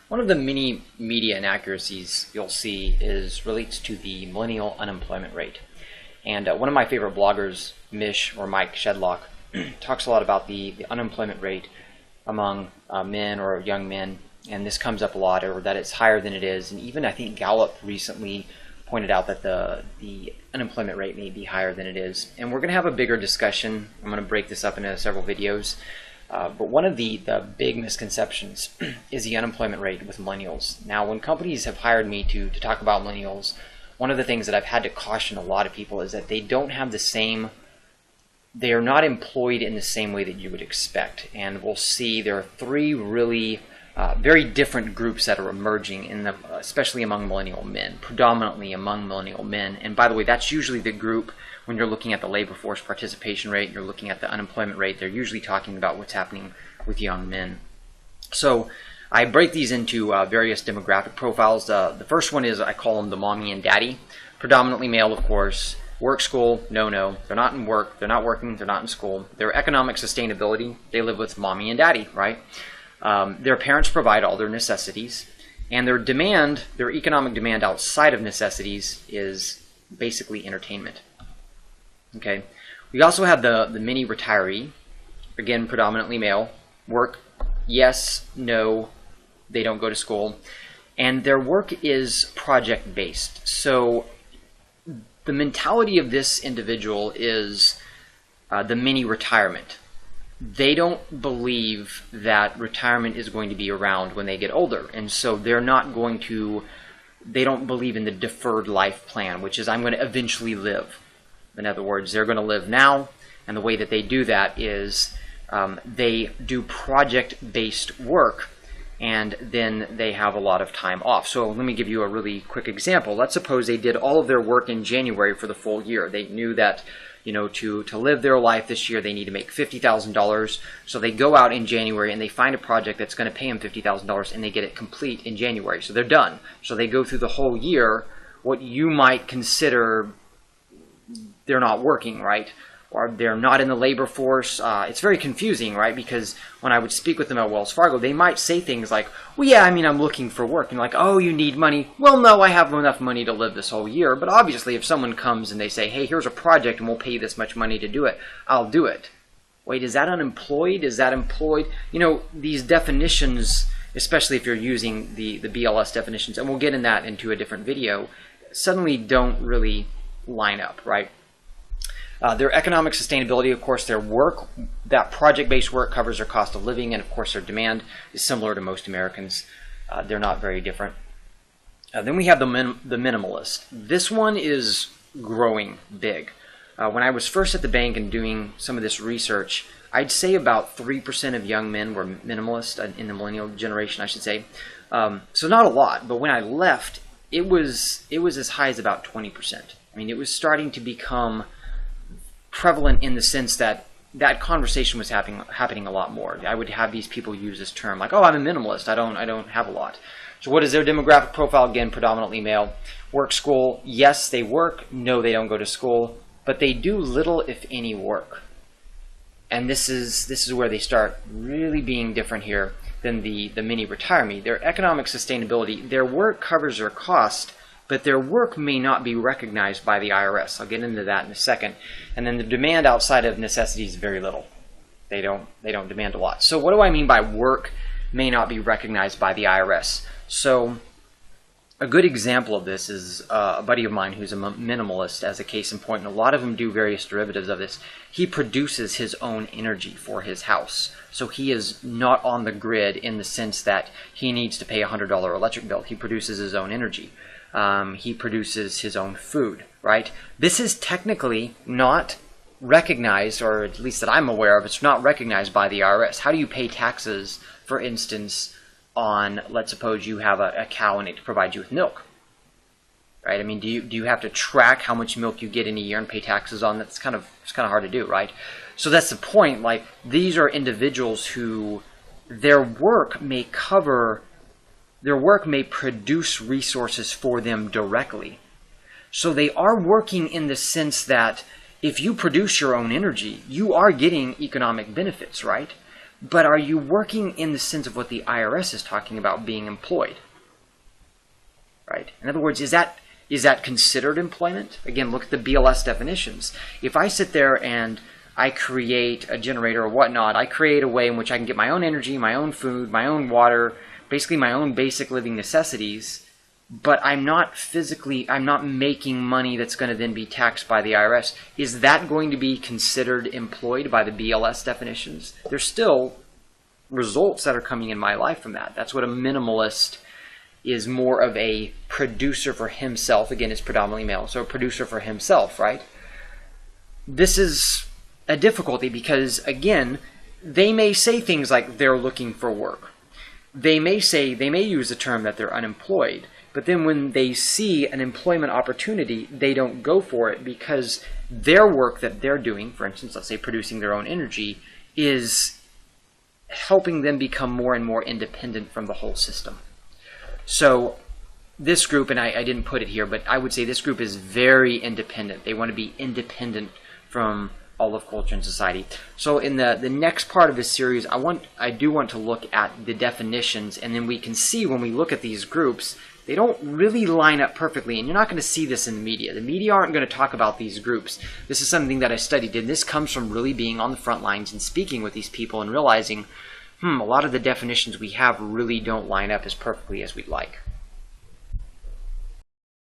One of the many media inaccuracies you'll see relates to the millennial unemployment rate. And one of my favorite bloggers, Mish or Mike Shedlock, talks a lot about the unemployment rate among men or young men, and this comes up a lot, or that it's higher than it is. And even I think Gallup recently pointed out that the unemployment rate may be higher than it is. And we're going to have a bigger discussion. I'm going to break this up into several videos. But one of the big misconceptions is the unemployment rate with millennials. Now, when companies have hired me to talk about millennials, one of the things that I've had to caution a lot of people is that they don't have the same, they are not employed in the same way that you would expect. And we'll see there are three really very different groups that are emerging, especially among millennial men, predominantly among millennial men. And by the way, that's usually the group when you're looking at the labor force participation rate, you're looking at the unemployment rate, they're usually talking about what's happening with young men. So I break these into various demographic profiles. The first one is, I call them the mommy and daddy. Predominantly male, of course. Work, school, no. They're not in work, they're not working, they're not in school. Their economic sustainability, they live with mommy and daddy, right? Their parents provide all their necessities. And their demand, their economic demand outside of necessities is basically entertainment. Okay. We also have the mini retiree, again predominantly male. Work, yes, no, they don't go to school, and their work is project based. So the mentality of this individual is the mini retirement. They don't believe that retirement is going to be around when they get older, and so they're not going to, they don't believe in the deferred life plan, which is I'm going to eventually live. In other words, they're going to live now, and the way that they do that is they do project-based work, and then they have a lot of time off. So let me give you a really quick example. Let's suppose they did all of their work in January for the full year. They knew that, you know, to live their life this year, they need to make $50,000. So they go out in January and they find a project that's going to pay them $50,000, and they get it complete in January. So they're done. So they go through the whole year, what you might consider they're not working, right? Or they're not in the labor force. It's very confusing, right? Because when I would speak with them at Wells Fargo, they might say things like, well, yeah, I mean, I'm looking for work. And like, oh, you need money? Well, no, I have enough money to live this whole year. But obviously, if someone comes and they say, hey, here's a project and we'll pay you this much money to do it, I'll do it. Wait, is that unemployed? Is that employed? You know, these definitions, especially if you're using the BLS definitions, and we'll get into a different video, suddenly don't really line up, right? Their economic sustainability, of course, their work, that project-based work covers their cost of living, and of course their demand is similar to most Americans. They're not very different. Then we have the minimalist. This one is growing big. When I was first at the bank and doing some of this research, I'd say about 3% of young men were minimalist in the millennial generation, I should say. So not a lot, but when I left, it was as high as about 20%. I mean, it was starting to become prevalent in the sense that conversation was happening a lot more. I would have these people use this term like, oh, I'm a minimalist, I don't have a lot. So what is their demographic profile? Again, predominantly male. Work, school, yes, they work, no, they don't go to school, but they do little if any work. And this is where they start really being different here than the mini retiree. Their economic sustainability, their work covers their cost, but their work may not be recognized by the IRS. I'll get into that in a second. And then the demand outside of necessity is very little. They don't demand a lot. So what do I mean by work may not be recognized by the IRS? So a good example of this is a buddy of mine who's a minimalist, as a case in point, and a lot of them do various derivatives of this. He produces his own energy for his house. So he is not on the grid in the sense that he needs to pay a $100 electric bill. He produces his own energy. He produces his own food, right? This is technically not recognized, or at least that I'm aware of, it's not recognized by the IRS. How do you pay taxes, for instance, on, let's suppose you have a cow and it provides you with milk, right? I mean, do you have to track how much milk you get in a year and pay taxes on that? It's kind of hard to do, right? So that's the point. Like, these are individuals who their work may produce resources for them directly. So they are working in the sense that if you produce your own energy, you are getting economic benefits, right? but are you working in the sense of what the IRS is talking about being employed? Right? In other words, is that considered employment? Again, look at the BLS definitions. If I sit there and I create a generator or whatnot, I create a way in which I can get my own energy, my own food, my own water, basically my own basic living necessities, but I'm not making money that's going to then be taxed by the IRS. Is that going to be considered employed by the BLS definitions? There's still results that are coming in my life from that. That's what a minimalist is, more of a producer for himself. Again, it's predominantly male, so a producer for himself, right? This is a difficulty because, again, they may say things like they're looking for work. They may use the term that they're unemployed, but then when they see an employment opportunity, they don't go for it because their work that they're doing, for instance, let's say producing their own energy, is helping them become more and more independent from the whole system. So this group, and I didn't put it here, but I would say this group is very independent. They want to be independent from all of culture and society. So in the next part of this series, I do want to look at the definitions, and then we can see when we look at these groups, they don't really line up perfectly, and you're not going to see this in the media. The media aren't going to talk about these groups. This is something that I studied, and this comes from really being on the front lines and speaking with these people and realizing, a lot of the definitions we have really don't line up as perfectly as we'd like.